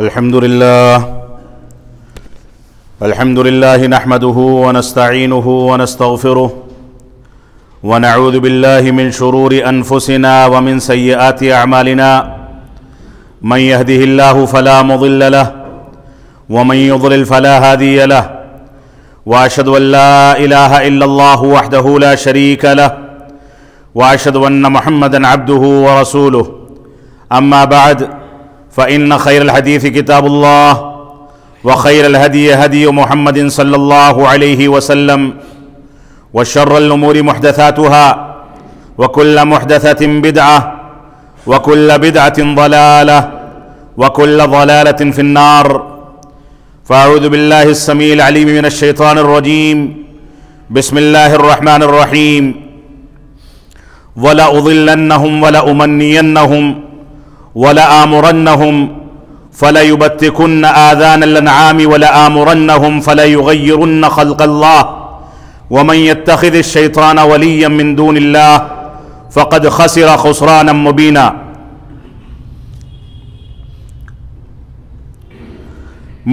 الحمد لله نحمده ونستعينه ونستغفره ونعوذ بالله من شرور أنفسنا ومن سيئات أعمالنا من يهده الله فلا مضل له ومن يضلل فلا هادي له وأشهد أن لا إله إلا الله وحده لا شريك له وأشهد أن محمدا عبده ورسوله أما بعد فإن خير الحديث كتاب الله وخير الهدي هدي محمد صلى الله عليه وسلم وشر الأمور محدثاتها وكل محدثة بدعة وكل بدعة ضلالة وكل ضلالة في النار فأعوذ بالله السميع العليم من الشيطان الرجيم بسم الله الرحمن الرحيم وَلَأُضِلَّنَّهُمْ وَلَأُمَنِّيَنَّهُمْ وَلَآمُرَنَّهُمْ فَلَيُبَتِّكُنَّ آذَانَ الْأَنْعَامِ وَلَآمُرَنَّهُمْ فَلَيُغَيِّرُنَّ خَلْقَ اللَّهِ وَمَنْ يَتَّخِذِ الشَّيْطَانَ وَلِيًّا مِّن دُونِ اللَّهِ فَقَدْ خَسِرَ خُسْرَانًا مُبِينًا۔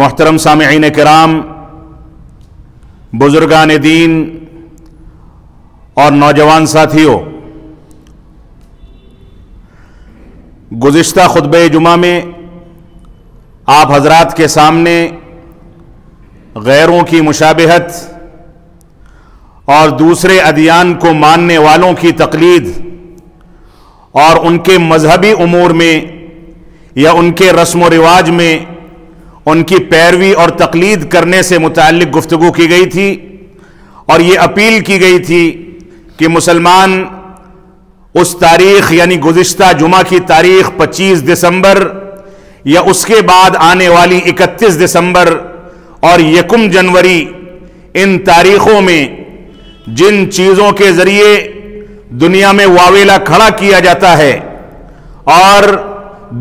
محترم سامعین کرام، بزرگان دین اور نوجوان ساتھیوں، گزشتہ خطبہ جمعہ میں آپ حضرات کے سامنے غیروں کی مشابہت اور دوسرے ادیان کو ماننے والوں کی تقلید اور ان کے مذہبی امور میں یا ان کے رسم و رواج میں ان کی پیروی اور تقلید کرنے سے متعلق گفتگو کی گئی تھی، اور یہ اپیل کی گئی تھی کہ مسلمان اس تاریخ یعنی گزشتہ جمعہ کی تاریخ 25 دسمبر یا اس کے بعد آنے والی 31 دسمبر اور 1 جنوری ان تاریخوں میں جن چیزوں کے ذریعے دنیا میں واویلا کھڑا کیا جاتا ہے اور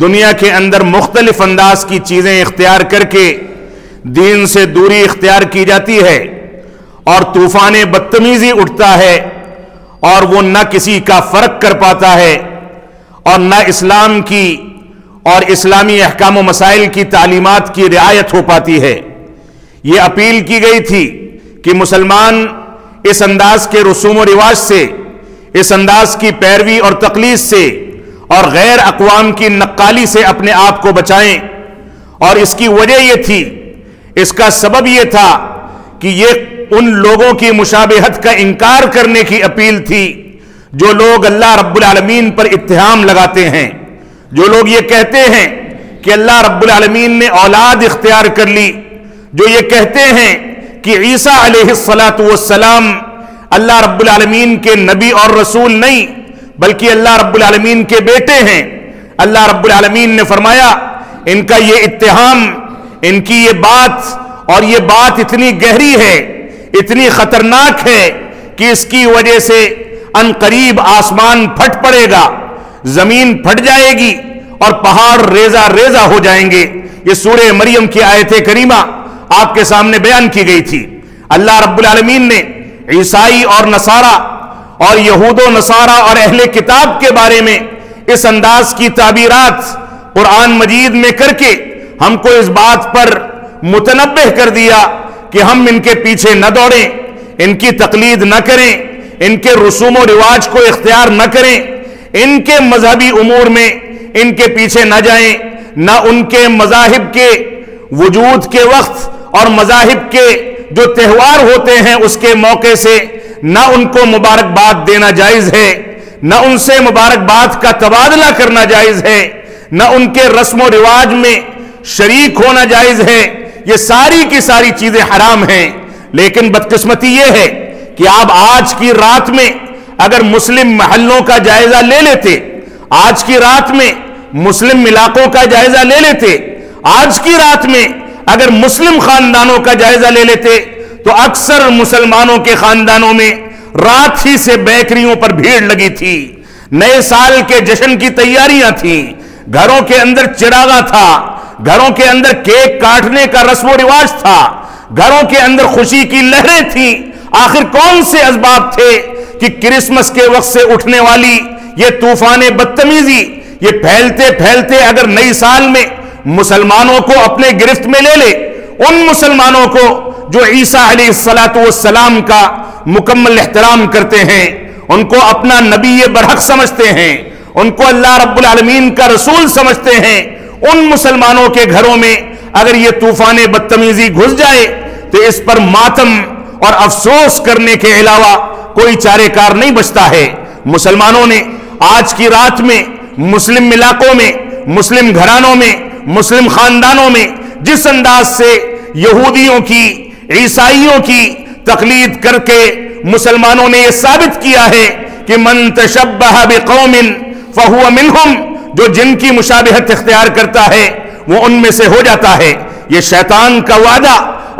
دنیا کے اندر مختلف انداز کی چیزیں اختیار کر کے دین سے دوری اختیار کی جاتی ہے اور طوفان بدتمیزی اٹھتا ہے اور وہ نہ کسی کا فرق کر پاتا ہے اور نہ اسلام کی اور اسلامی احکام و مسائل کی تعلیمات کی رعایت ہو پاتی ہے۔ یہ اپیل کی گئی تھی کہ مسلمان اس انداز کے رسوم و رواج سے، اس انداز کی پیروی اور تقلید سے اور غیر اقوام کی نقالی سے اپنے آپ کو بچائیں، اور اس کی وجہ یہ تھی، اس کا سبب یہ تھا کہ یہ ان لوگوں کی مشابہت کا انکار کرنے کی اپیل تھی جو لوگ اللہ رب العالمین پر اتہام لگاتے ہیں، جو لوگ یہ کہتے ہیں کہ اللہ رب العالمین نے اولاد اختیار کر لی، جو یہ کہتے ہیں کہ عیسیٰ علیہ السلام اللہ رب العالمین کے نبی اور رسول نہیں بلکہ اللہ رب العالمین کے بیٹے ہیں۔ اللہ رب العالمین نے فرمایا ان کا یہ اتہام، ان کی یہ بات، اور یہ بات اتنی گہری ہے، اتنی خطرناک ہے کہ اس کی وجہ سے ان قریب آسمان پھٹ پڑے گا، زمین پھٹ جائے گی اور پہاڑ ریزہ ریزہ ہو جائیں گے۔ یہ سورہ مریم کی آیت کریمہ آپ کے سامنے بیان کی گئی تھی۔ اللہ رب العالمین نے عیسائی اور نصارہ اور یہود و نصارہ اور اہل کتاب کے بارے میں اس انداز کی تعبیرات قرآن مجید میں کر کے ہم کو اس بات پر متنبہ کر دیا کہ ہم ان کے پیچھے نہ دوڑیں، ان کی تقلید نہ کریں، ان کے رسوم و رواج کو اختیار نہ کریں، ان کے مذہبی امور میں ان کے پیچھے نہ جائیں، نہ ان کے مذاہب کے وجود کے وقت اور مذاہب کے جو تہوار ہوتے ہیں اس کے موقع سے نہ ان کو مبارکباد دینا جائز ہے، نہ ان سے مبارکباد کا تبادلہ کرنا جائز ہے، نہ ان کے رسم و رواج میں شریک ہونا جائز ہے۔ یہ ساری کی ساری چیزیں حرام ہیں، لیکن بدقسمتی یہ ہے کہ آپ آج کی رات میں اگر مسلم محلوں کا جائزہ لے لیتے، آج کی رات میں مسلم علاقوں کا جائزہ لے لیتے، آج کی رات میں اگر مسلم خاندانوں کا جائزہ لے لیتے تو اکثر مسلمانوں کے خاندانوں میں رات ہی سے بیکریوں پر بھیڑ لگی تھی، نئے سال کے جشن کی تیاریاں تھیں، گھروں کے اندر چراغاں تھا، گھروں کے اندر کیک کاٹنے کا رسم و رواج تھا، گھروں کے اندر خوشی کی لہریں تھیں۔ آخر کون سے اسباب تھے کہ کرسمس کے وقت سے اٹھنے والی یہ طوفان بدتمیزی، یہ پھیلتے پھیلتے اگر نئی سال میں مسلمانوں کو اپنے گرفت میں لے لے، ان مسلمانوں کو جو عیسیٰ علیہ السلام کا مکمل احترام کرتے ہیں، ان کو اپنا نبی برحق سمجھتے ہیں، ان کو اللہ رب العالمین کا رسول سمجھتے ہیں، ان مسلمانوں کے گھروں میں اگر یہ طوفان بدتمیزی گھس جائے تو اس پر ماتم اور افسوس کرنے کے علاوہ کوئی چارے کار نہیں بچتا ہے۔ مسلمانوں نے آج کی رات میں مسلم علاقوں میں، مسلم گھرانوں میں، مسلم خاندانوں میں جس انداز سے یہودیوں کی، عیسائیوں کی تقلید کر کے مسلمانوں نے یہ ثابت کیا ہے کہ من تشبہ بقوم فہو منہم، جو جن کی مشابہت اختیار کرتا ہے وہ ان میں سے ہو جاتا ہے، یہ شیطان کا وعدہ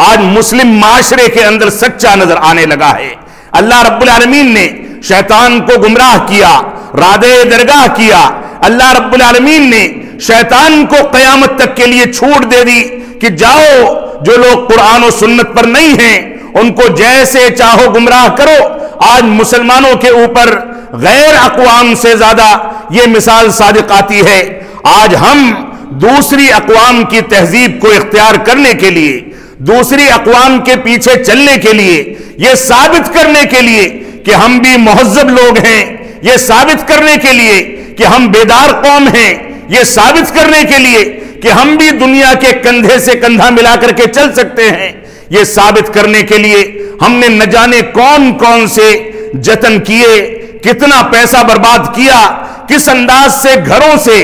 آج مسلم معاشرے کے اندر سچا نظر آنے لگا ہے۔ اللہ رب العالمین نے شیطان کو گمراہ کیا، رادے درگاہ کیا۔ اللہ رب العالمین نے شیطان کو قیامت تک کے لیے چھوٹ دے دی کہ جاؤ، جو لوگ قرآن و سنت پر نہیں ہیں ان کو جیسے چاہو گمراہ کرو۔ آج مسلمانوں کے اوپر غیر اقوام سے زیادہ یہ مثال صادق آتی ہے۔ آج ہم دوسری اقوام کی تہذیب کو اختیار کرنے کے لیے، دوسری اقوام کے پیچھے چلنے کے لیے، یہ ثابت کرنے کے لیے کہ ہم بھی مہذب لوگ ہیں، یہ ثابت کرنے کے لیے کہ ہم بیدار قوم ہیں، یہ ثابت کرنے کے لیے کہ ہم بھی دنیا کے کندھے سے کندھا ملا کر کے چل سکتے ہیں، یہ ثابت کرنے کے لیے ہم نے نہ جانے کون کون سے جتن کیے، کتنا پیسہ برباد کیا، کس انداز سے گھروں سے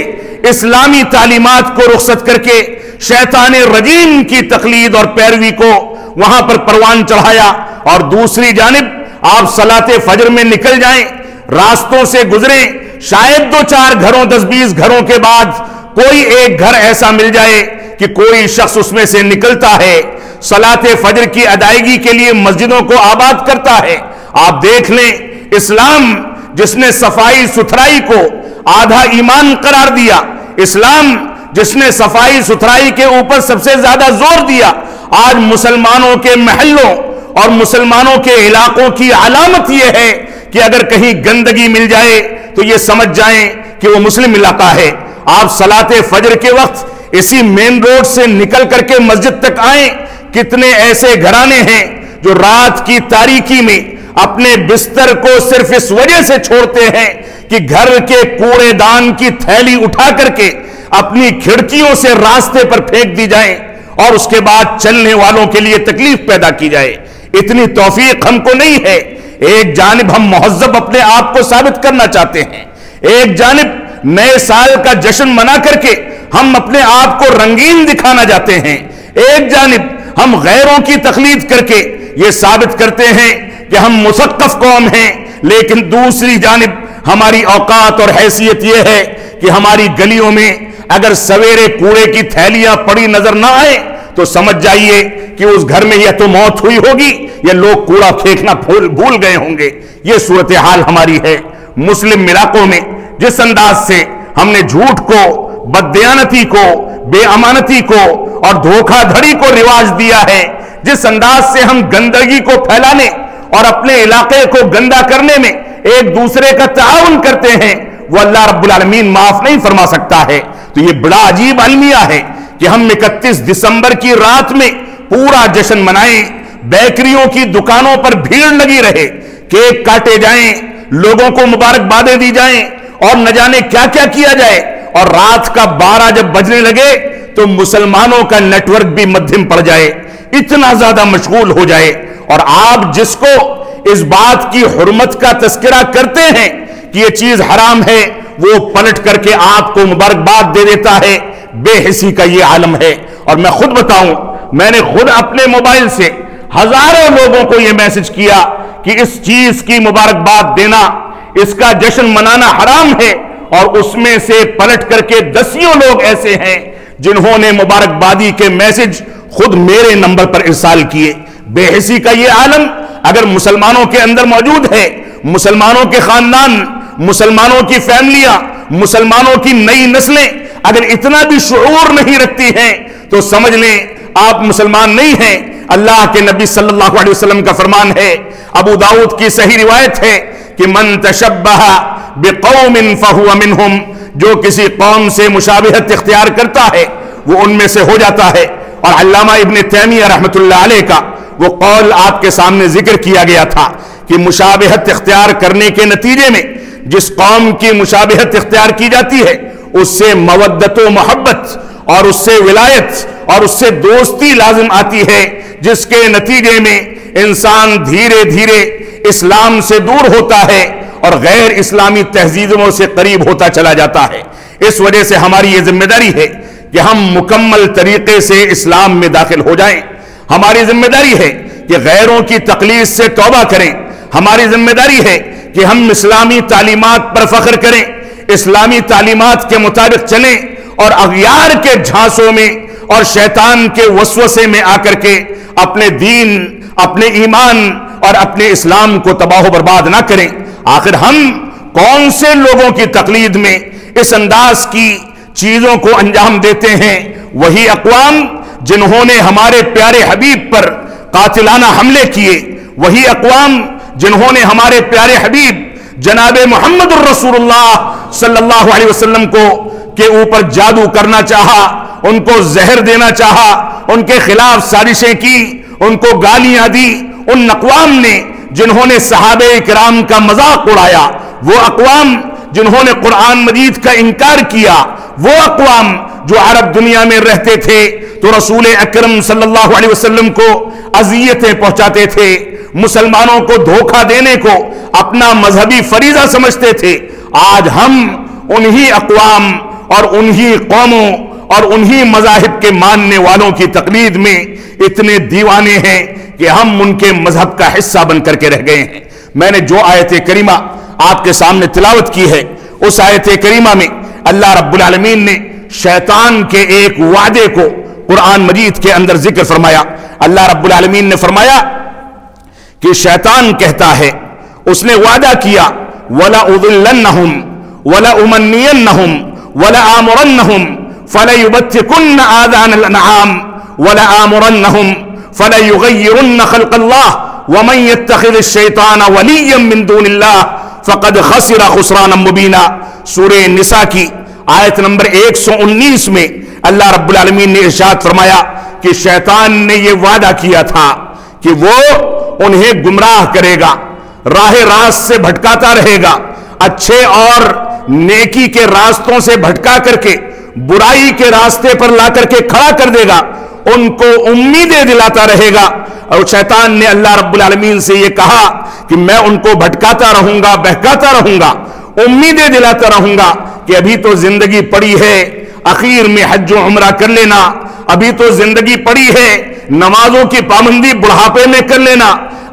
اسلامی تعلیمات کو رخصت کر کے شیطان رجیم کی تقلید اور پیروی کو وہاں پر پروان چڑھایا۔ اور دوسری جانب آپ صلاۃ فجر میں نکل جائیں، راستوں سے گزریں، شاید 2-4 گھروں 10-20 گھروں کے بعد کوئی ایک گھر ایسا مل جائے کہ کوئی شخص اس میں سے نکلتا ہے، صلاۃ فجر کی ادائیگی کے لیے مسجدوں کو آباد کرتا ہے۔ آپ دیکھ لیں، اسلام جس نے صفائی ستھرائی کو آدھا ایمان قرار دیا، اسلام جس نے صفائی ستھرائی کے اوپر سب سے زیادہ زور دیا، آج مسلمانوں کے محلوں اور مسلمانوں کے علاقوں کی علامت یہ ہے کہ اگر کہیں گندگی مل جائے تو یہ سمجھ جائیں کہ وہ مسلم علاقہ ہے۔ آپ صلاۃ فجر کے وقت اسی مین روڈ سے نکل کر کے مسجد تک آئیں، کتنے ایسے گھرانے ہیں جو رات کی تاریکی میں اپنے بستر کو صرف اس وجہ سے چھوڑتے ہیں کہ گھر کے کوڑے دان کی تھیلی اٹھا کر کے اپنی کھڑکیوں سے راستے پر پھینک دی جائیں اور اس کے بعد چلنے والوں کے لیے تکلیف پیدا کی جائے۔ اتنی توفیق ہم کو نہیں ہے۔ ایک جانب ہم مہذب اپنے آپ کو ثابت کرنا چاہتے ہیں، ایک جانب نئے سال کا جشن منا کر کے ہم اپنے آپ کو رنگین دکھانا چاہتے ہیں، ایک جانب ہم غیروں کی تقلید کر کے یہ ثابت کرتے ہیں کہ ہم مثقف قوم ہیں، لیکن دوسری جانب ہماری اوقات اور حیثیت یہ ہے کہ ہماری گلیوں میں اگر سویرے کوڑے کی تھیلیاں پڑی نظر نہ آئے تو سمجھ جائیے کہ اس گھر میں یا تو موت ہوئی ہوگی یا لوگ کوڑا پھینکنا بھول گئے ہوں گے۔ یہ صورتحال ہماری ہے۔ مسلم علاقوں میں جس انداز سے ہم نے جھوٹ کو، بددیانتی کو، بے امانتی کو اور دھوکہ دھڑی کو رواج دیا ہے، جس انداز سے ہم گندگی کو پھیلانے اور اپنے علاقے کو گندا کرنے میں ایک دوسرے کا تعاون کرتے ہیں، وہ اللہ رب العالمین معاف نہیں فرما سکتا ہے۔ تو یہ بڑا عجیب المیہ ہے کہ ہم 31 دسمبر کی رات میں پورا جشن منائیں، بیکریوں کی دکانوں پر بھیڑ لگی رہے، کیک کاٹے جائیں، لوگوں کو مبارکبادیں دی جائیں اور نہ جانے کیا کیا کیا جائے، اور رات کا 12 جب بجنے لگے تو مسلمانوں کا نیٹ ورک بھی مدھم پڑ جائے، اتنا زیادہ مشغول ہو جائے۔ اور آپ جس کو اس بات کی حرمت کا تذکرہ کرتے ہیں کہ یہ چیز حرام ہے، وہ پلٹ کر کے آپ کو مبارکباد دے دیتا ہے۔ بے حسی کا یہ عالم ہے۔ اور میں خود بتاؤں، میں نے خود اپنے موبائل سے ہزاروں لوگوں کو یہ میسج کیا کہ اس چیز کی مبارکباد دینا، اس کا جشن منانا حرام ہے، اور اس میں سے پلٹ کر کے 10 لوگ ایسے ہیں جنہوں نے مبارکبادی کے میسج خود میرے نمبر پر ارسال کیے۔ بے حسی کا یہ عالم اگر مسلمانوں کے اندر موجود ہے، مسلمانوں کے خاندان، مسلمانوں کی فیملیاں، مسلمانوں کی نئی نسلیں اگر اتنا بھی شعور نہیں رکھتی ہیں تو سمجھ لیں آپ مسلمان نہیں ہیں۔ اللہ کے نبی صلی اللہ علیہ وسلم کا فرمان ہے، ابو داؤد کی صحیح روایت ہے کہ من تشبہ بقوم فہو منہم، جو کسی قوم سے مشابہت اختیار کرتا ہے وہ ان میں سے ہو جاتا ہے۔ اور علامہ ابن تیمیہ رحمۃ اللہ علیہ کا وہ قول آپ کے سامنے ذکر کیا گیا تھا کہ مشابہت اختیار کرنے کے نتیجے میں جس قوم کی مشابہت اختیار کی جاتی ہے اس سے مودت و محبت اور اس سے ولایت اور اس سے دوستی لازم آتی ہے، جس کے نتیجے میں انسان دھیرے دھیرے اسلام سے دور ہوتا ہے اور غیر اسلامی تہذیبوں سے قریب ہوتا چلا جاتا ہے۔ اس وجہ سے ہماری یہ ذمہ داری ہے کہ ہم مکمل طریقے سے اسلام میں داخل ہو جائیں۔ ہماری ذمہ داری ہے کہ غیروں کی تقلید سے توبہ کریں۔ ہماری ذمہ داری ہے کہ ہم اسلامی تعلیمات پر فخر کریں، اسلامی تعلیمات کے مطابق چلیں اور اغیار کے جھانسوں میں اور شیطان کے وسوسے میں آ کر کے اپنے دین، اپنے ایمان اور اپنے اسلام کو تباہ و برباد نہ کریں۔ آخر ہم کون سے لوگوں کی تقلید میں اس انداز کی چیزوں کو انجام دیتے ہیں؟ وہی اقوام جنہوں نے ہمارے پیارے حبیب پر قاتلانہ حملے کیے، وہی اقوام جنہوں نے ہمارے پیارے حبیب جناب محمد الرسول اللہ صلی اللہ علیہ وسلم کو کے اوپر جادو کرنا چاہا، ان کو زہر دینا چاہا، ان کے خلاف سازشیں کی، ان کو گالیاں دی، ان اقوام نے جنہوں نے صحابہ کرام کا مذاق اڑایا، وہ اقوام جنہوں نے قرآن مجید کا انکار کیا، وہ اقوام جو عرب دنیا میں رہتے تھے تو رسول اکرم صلی اللہ علیہ وسلم کو اذیتیں پہنچاتے تھے، مسلمانوں کو دھوکہ دینے کو اپنا مذہبی فریضہ سمجھتے تھے، آج ہم انہی اقوام اور انہی قوموں اور انہی مذاہب کے ماننے والوں کی تقلید میں اتنے دیوانے ہیں کہ ہم ان کے مذہب کا حصہ بن کر کے رہ گئے ہیں۔ میں نے جو آیت کریمہ آپ کے سامنے تلاوت کی ہے، اس آیت کریمہ میں اللہ رب العالمین نے شیطان کے ایک وعدے کو قرآن مجید کے اندر ذکر فرمایا۔ اللہ رب العالمین نے فرمایا کہ شیطان کہتا ہے، اس نے وعدہ کیا، وَلَأُضِلَّنَّهُمْ وَلَأُمَنِّيَنَّهُمْ وَلَآمُرَنَّهُمْ فَلَيُبَتِّكُنَّ آذَانَ الْأَنْعَامِ وَلَآمُرَنَّهُمْ فَلَيُغَيِّرُنَّ خَلْقَ اللَّهِ وَمَنْ يَتَّخِذِ الشَّيْطَانَ وَلِيًّا مِّن دُونِ اللَّهِ فَقَدْ خَسِرَ خُسْرَانًا مُبِينًا۔ سورہ نساء کی آیت نمبر 119 میں اللہ رب العالمین نے ارشاد فرمایا کہ شیطان نے یہ وعدہ کیا تھا کہ وہ انہیں گمراہ کرے گا، راہ راست سے بھٹکاتا رہے گا، اچھے اور نیکی کے راستوں سے بھٹکا کر کے برائی کے راستے پر لا کر کے کھڑا کر دے گا، ان کو امیدیں دلاتا رہے گا۔ اور شیطان نے اللہ رب العالمین سے یہ کہا کہ میں ان کو بھٹکاتا رہوں گا، بہکاتا رہوں گا، امیدیں دلاتا رہوں گا کہ ابھی تو زندگی پڑی ہے، اخیر میں حج و عمرہ کر لینا، ابھی تو زندگی پڑی ہے، نمازوں کی پابندی بڑھاپے میں کر لینا،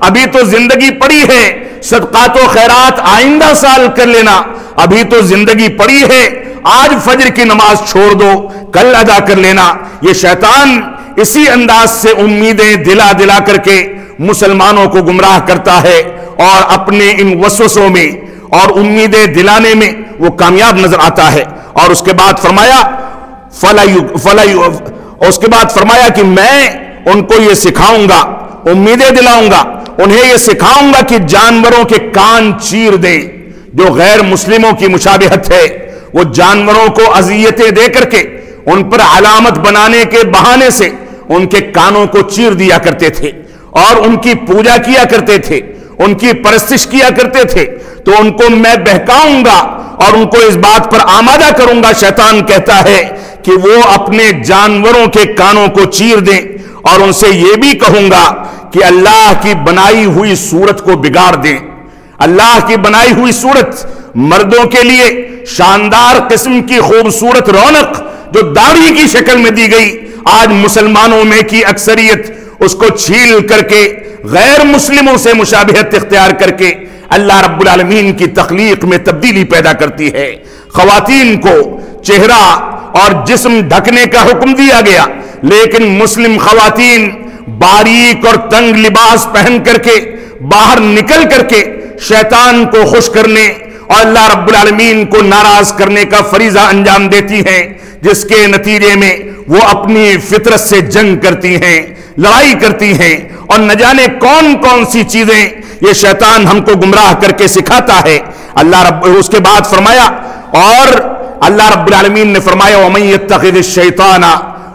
ابھی تو زندگی پڑی ہے، صدقات و خیرات آئندہ سال کر لینا، ابھی تو زندگی پڑی ہے، آج فجر کی نماز چھوڑ دو، کل ادا کر لینا۔ یہ شیطان اسی انداز سے امیدیں دلا دلا کر کے مسلمانوں کو گمراہ کرتا ہے اور اپنے ان وسوسوں میں اور امیدیں دلانے میں وہ کامیاب نظر آتا ہے۔ اور اس کے بعد فرمایا اس کے بعد فرمایا کہ میں ان کو یہ سکھاؤں گا، امیدیں دلاؤں گا، انہیں یہ سکھاؤں گا کہ جانوروں کے کان چیر دیں۔ جو غیر مسلموں کی مشابہت ہے، وہ جانوروں کو اذیتیں دے کر کے ان پر علامت بنانے کے بہانے سے ان کے کانوں کو چیر دیا کرتے تھے اور ان کی پوجا کیا کرتے تھے، ان کی پرستش کیا کرتے تھے۔ تو ان کو میں بہکاؤں گا اور ان کو اس بات پر آمادہ کروں گا، شیطان کہتا ہے، کہ وہ اپنے جانوروں کے کانوں کو چیر دیں، اور ان سے یہ بھی کہوں گا کہ اللہ کی بنائی ہوئی صورت کو بگاڑ دیں۔ اللہ کی بنائی ہوئی صورت مردوں کے لیے شاندار قسم کی خوبصورت رونق جو داڑھی کی شکل میں دی گئی، آج مسلمانوں میں کی اکثریت اس کو چھیل کر کے غیر مسلموں سے مشابہت اختیار کر کے اللہ رب العالمین کی تخلیق میں تبدیلی پیدا کرتی ہے۔ خواتین کو چہرہ اور جسم ڈھکنے کا حکم دیا گیا، لیکن مسلم خواتین باریک اور تنگ لباس پہن کر کے باہر نکل کر کے شیطان کو خوش کرنے اور اللہ رب العالمین کو ناراض کرنے کا فریضہ انجام دیتی ہیں، جس کے نتیجے میں وہ اپنی فطرت سے جنگ کرتی ہیں، لڑائی کرتی ہیں، اور نہ جانے کون کون سی چیزیں یہ شیطان ہم کو گمراہ کر کے سکھاتا ہے۔ اس کے بعد فرمایا، اور اللہ رب العالمین نے فرمایا وَمَن يَتَّخِذِ الشَّيْطَانَ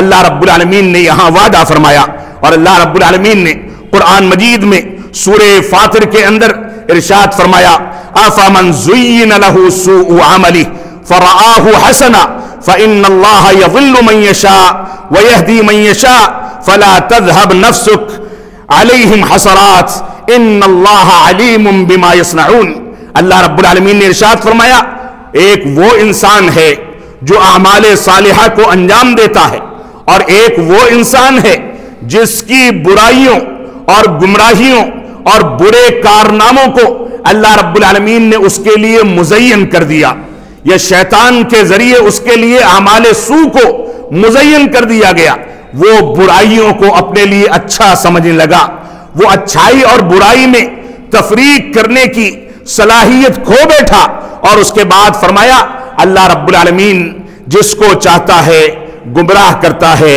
اللہ رب العالمین نے یہاں وعدہ فرمایا، اور اللہ رب العالمین نے قرآن مجید میں سورہ فاطر کے اندر ارشاد فرمایا افمن زین له سوء عمله فرآه حسنا فإن الله يضل من يشاء ويهدي من يشاء فلا تذهب نفسك عليهم حسرات ان اللہ علیم بما يصنعون۔ اللہ رب العالمین نے ارشاد فرمایا ایک وہ انسان ہے جو اعمال صالحہ کو انجام دیتا ہے، اور ایک وہ انسان ہے جس کی برائیوں اور گمراہیوں اور برے کارناموں کو اللہ رب العالمین نے اس کے لیے مزین کر دیا، یا شیطان کے ذریعے اس کے لیے اعمال سو کو مزین کر دیا گیا، وہ برائیوں کو اپنے لیے اچھا سمجھنے لگا، وہ اچھائی اور برائی میں تفریق کرنے کی صلاحیت کھو بیٹھا، اور اس کے بعد فرمایا اللہ رب العالمین جس کو چاہتا ہے گمراہ کرتا ہے،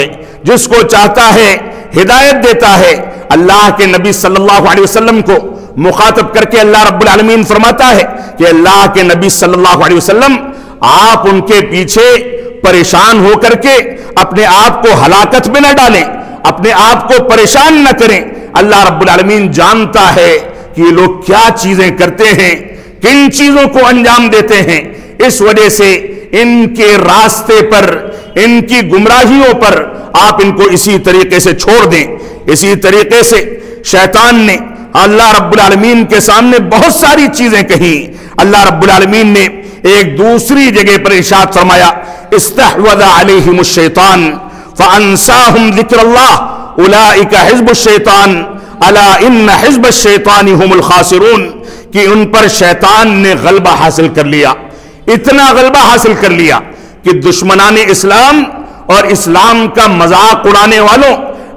جس کو چاہتا ہے ہدایت دیتا ہے۔ اللہ کے نبی صلی اللہ علیہ وسلم کو مخاطب کر کے اللہ رب العالمین فرماتا ہے کہ اللہ کے نبی صلی اللہ علیہ وسلم آپ ان کے پیچھے پریشان ہو کر کے اپنے آپ کو ہلاکت میں نہ ڈالیں، اپنے آپ کو پریشان نہ کریں۔ اللہ رب العالمین جانتا ہے کہ یہ لوگ کیا چیزیں کرتے ہیں، کن چیزوں کو انجام دیتے ہیں، اس وجہ سے ان کے راستے پر، ان کی گمراہیوں پر آپ ان کو اسی طریقے سے چھوڑ دیں۔ اسی طریقے سے شیطان نے اللہ رب العالمین کے سامنے بہت ساری چیزیں کہیں۔ اللہ رب العالمین نے ایک دوسری جگہ پر ارشاد فرمایا استحوذ علیہم الشیطان فانساہم ذکر اللہ اولئک حزب الشیطان الا ان حزب الشیطان هم الخاسرون، کہ ان پر شیطان نے غلبہ حاصل کر لیا، اتنا غلبہ حاصل کر لیا کہ دشمنان اسلام اور اسلام کا مذاق اڑانے والوں،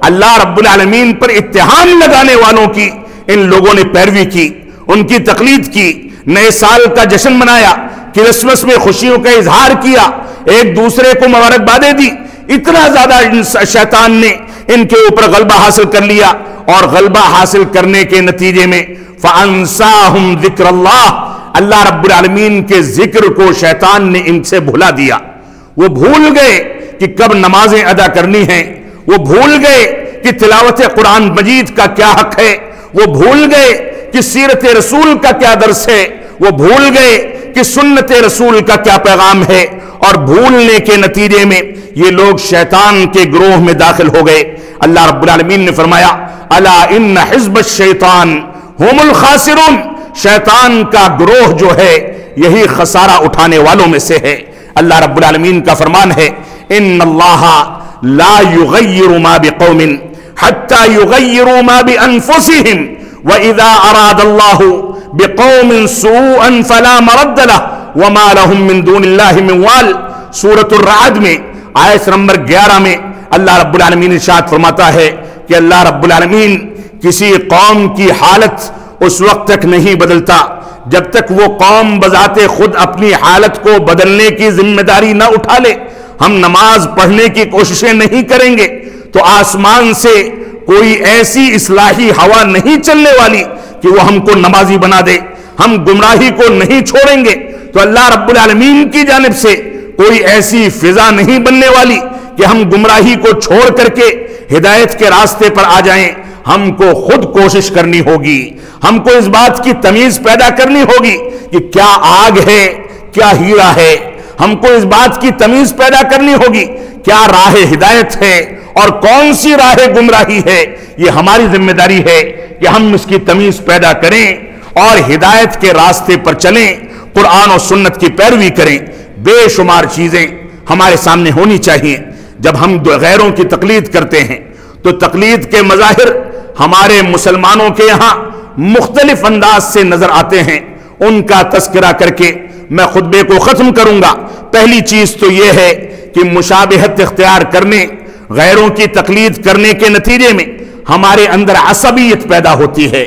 اللہ رب العالمین پر اتہام لگانے والوں کی ان لوگوں نے پیروی کی، ان کی تقلید کی، نئے سال کا جشن منایا، کرسمس میں خوشیوں کا اظہار کیا، ایک دوسرے کو مبارکبادیں دی۔ اتنا زیادہ شیطان نے ان کے اوپر غلبہ حاصل کر لیا، اور غلبہ حاصل کرنے کے نتیجے میں فَأَنْسَاهُمْ ذِكْرَ اللَّهِ، اللہ رب العالمین کے ذکر کو شیطان نے ان سے بھلا دیا۔ وہ بھول گئے کہ کب نمازیں ادا کرنی ہیں، وہ بھول گئے کہ تلاوت قرآن مجید کا کیا حق ہے، وہ بھول گئے کہ سیرت رسول کا کیا درس ہے، وہ بھول گئے کہ سنت رسول کا کیا پیغام ہے، اور بھولنے کے نتیجے میں یہ لوگ شیطان کے گروہ میں داخل ہو گئے۔ اللہ رب العالمین نے فرمایا الا ان حزب الشیطان هم الخاسرون، شیطان کا گروہ جو ہے یہی خسارہ اٹھانے والوں میں سے ہے۔ اللہ رب العالمین کا فرمان ہے ان اللہ لا یغیر ما بقوم حتی یغیروا ما بانفسهم واذا اراد اللہ بقوم سوءا فلا مرد له وما لهم من دون اللہ من وال۔ سورۃ الرعد میں آیت نمبر 11 میں اللہ رب العالمین ارشاد فرماتا ہے کہ اللہ رب العالمین کسی قوم کی حالت اس وقت تک نہیں بدلتا جب تک وہ قوم بذات خود اپنی حالت کو بدلنے کی ذمہ داری نہ اٹھا لے۔ ہم نماز پڑھنے کی کوششیں نہیں کریں گے تو آسمان سے کوئی ایسی اصلاحی ہوا نہیں چلنے والی کہ وہ ہم کو نمازی بنا دے۔ ہم گمراہی کو نہیں چھوڑیں گے تو اللہ رب العالمین کی جانب سے کوئی ایسی فضا نہیں بننے والی کہ ہم گمراہی کو چھوڑ کر کے ہدایت کے راستے پر آ جائیں۔ ہم کو خود کوشش کرنی ہوگی، ہم کو اس بات کی تمیز پیدا کرنی ہوگی کہ کیا آگ ہے کیا ہیرا ہے، ہم کو اس بات کی تمیز پیدا کرنی ہوگی کیا راہ ہدایت ہے اور کون سی راہ گمراہی ہے۔ یہ ہماری ذمہ داری ہے کہ ہم اس کی تمیز پیدا کریں اور ہدایت کے راستے پر چلیں، قرآن و سنت کی پیروی کریں۔ بے شمار چیزیں ہمارے سامنے ہونی چاہیے۔ جب ہم غیروں کی تقلید کرتے ہیں تو تقلید کے مظاہر ہمارے مسلمانوں کے یہاں مختلف انداز سے نظر آتے ہیں، ان کا تذکرہ کر کے میں خطبے کو ختم کروں گا۔ پہلی چیز تو یہ ہے کہ مشابہت اختیار کرنے، غیروں کی تقلید کرنے کے نتیجے میں ہمارے اندر عصبیت پیدا ہوتی ہے۔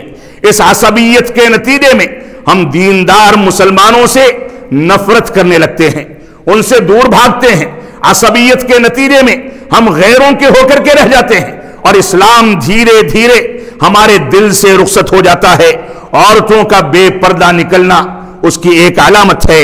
اس عصبیت کے نتیجے میں ہم دیندار مسلمانوں سے نفرت کرنے لگتے ہیں، ان سے دور بھاگتے ہیں۔ عصبیت کے نتیجے میں ہم غیروں کے ہو کر کے رہ جاتے ہیں، اور اسلام دھیرے دھیرے ہمارے دل سے رخصت ہو جاتا ہے۔ عورتوں کا بے پردہ نکلنا اس کی ایک علامت ہے،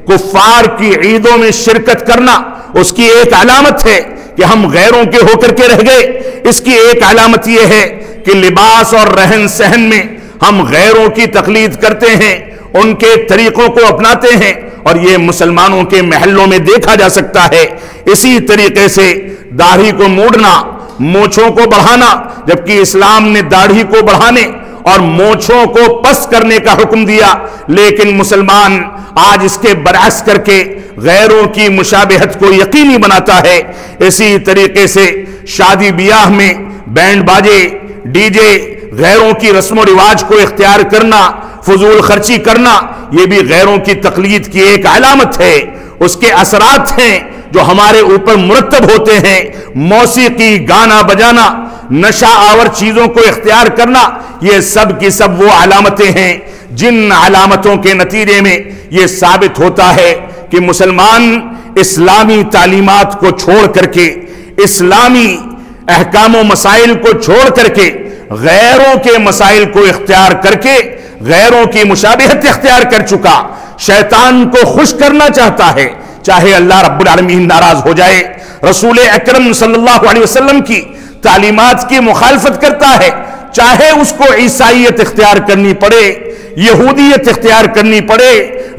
کفار کی عیدوں میں شرکت کرنا اس کی ایک علامت ہے کہ ہم غیروں کے ہو کر کے رہ گئے. اس کی ایک علامت یہ ہے کہ لباس اور رہن سہن میں ہم غیروں کی تقلید کرتے ہیں، ان کے طریقوں کو اپناتے ہیں، اور یہ مسلمانوں کے محلوں میں دیکھا جا سکتا ہے. اسی طریقے سے داڑھی کو موڑنا، مونچھوں کو بڑھانا، جبکہ اسلام نے داڑھی کو بڑھانے اور مونچھوں کو پس کرنے کا حکم دیا، لیکن مسلمان آج اس کے برعکس کر کے غیروں کی مشابہت کو یقینی بناتا ہے. اسی طریقے سے شادی بیاہ میں بینڈ باجے، ڈی جے، غیروں کی رسم و رواج کو اختیار کرنا، فضول خرچی کرنا، یہ بھی غیروں کی تقلید کی ایک علامت ہے. اس کے اثرات ہیں جو ہمارے اوپر مرتب ہوتے ہیں. موسیقی، گانا بجانا، نشہ آور چیزوں کو اختیار کرنا، یہ سب کی سب وہ علامتیں ہیں جن علامتوں کے نتیجے میں یہ ثابت ہوتا ہے کہ مسلمان اسلامی تعلیمات کو چھوڑ کر کے، اسلامی احکام و مسائل کو چھوڑ کر کے، غیروں کے مسائل کو اختیار کر کے غیروں کی مشابہت اختیار کر چکا. شیطان کو خوش کرنا چاہتا ہے، چاہے اللہ رب العالمین ناراض ہو جائے. رسول اکرم صلی اللہ علیہ وسلم کی تعلیمات کی مخالفت کرتا ہے، چاہے اس کو عیسائیت اختیار کرنی پڑے، یہودیت اختیار کرنی پڑے،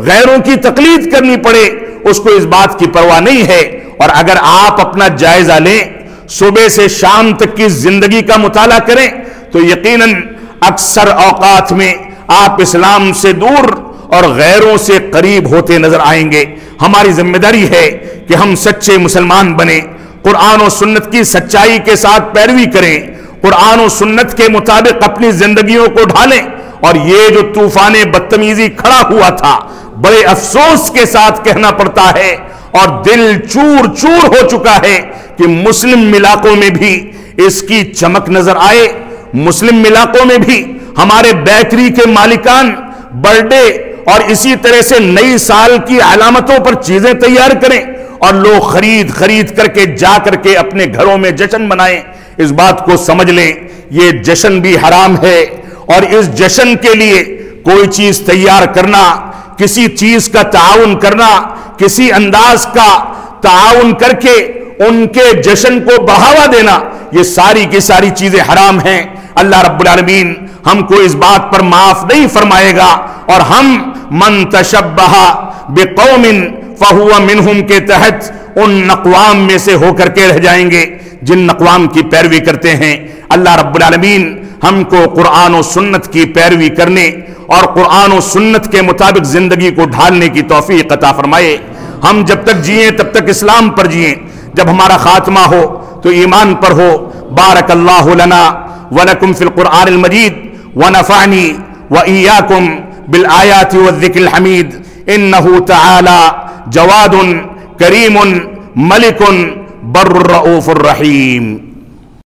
غیروں کی تقلید کرنی پڑے، اس کو اس بات کی پرواہ نہیں ہے. اور اگر آپ اپنا جائزہ لیں، صبح سے شام تک کی زندگی کا مطالعہ کریں، تو یقیناً اکثر اوقات میں آپ اسلام سے دور اور غیروں سے قریب ہوتے نظر آئیں گے. ہماری ذمہ داری ہے کہ ہم سچے مسلمان بنیں، قرآن و سنت کی سچائی کے ساتھ پیروی کریں، قرآن و سنت کے مطابق اپنی زندگیوں کو ڈھالیں. اور یہ جو طوفان بدتمیزی کھڑا ہوا تھا، بڑے افسوس کے ساتھ کہنا پڑتا ہے اور دل چور چور ہو چکا ہے کہ مسلم علاقوں میں بھی اس کی چمک نظر آئے. مسلم علاقوں میں بھی ہمارے بیکری کے مالکان برتھ ڈے اور اسی طرح سے نئی سال کی علامتوں پر چیزیں تیار کریں اور لوگ خرید کر کے جا کر کے اپنے گھروں میں جشن منائیں. اس بات کو سمجھ لیں، یہ جشن بھی حرام ہے، اور اس جشن کے لیے کوئی چیز تیار کرنا، کسی چیز کا تعاون کرنا، کسی انداز کا تعاون کر کے ان کے جشن کو بڑھاوا دینا، یہ ساری کی ساری چیزیں حرام ہیں. اللہ رب العالمین ہم کو اس بات پر معاف نہیں فرمائے گا، اور ہم من تشبہ بقوم فہو منہم کے تحت ان اقوام میں سے ہو کر کے رہ جائیں گے جن اقوام کی پیروی کرتے ہیں. اللہ رب العالمین ہم کو قرآن و سنت کی پیروی کرنے اور قرآن و سنت کے مطابق زندگی کو ڈھالنے کی توفیق عطا فرمائے. ہم جب تک جئیں تب تک اسلام پر جئیں، جب ہمارا خاتمہ ہو تو ایمان پر ہو. بارک اللہ لنا ولکم فی القرآن المجید ونفعنی وإیاکم بالآیات والذکر الحمید. انہ تعالی جواد کریم ملک بر الرؤوف الرحیم.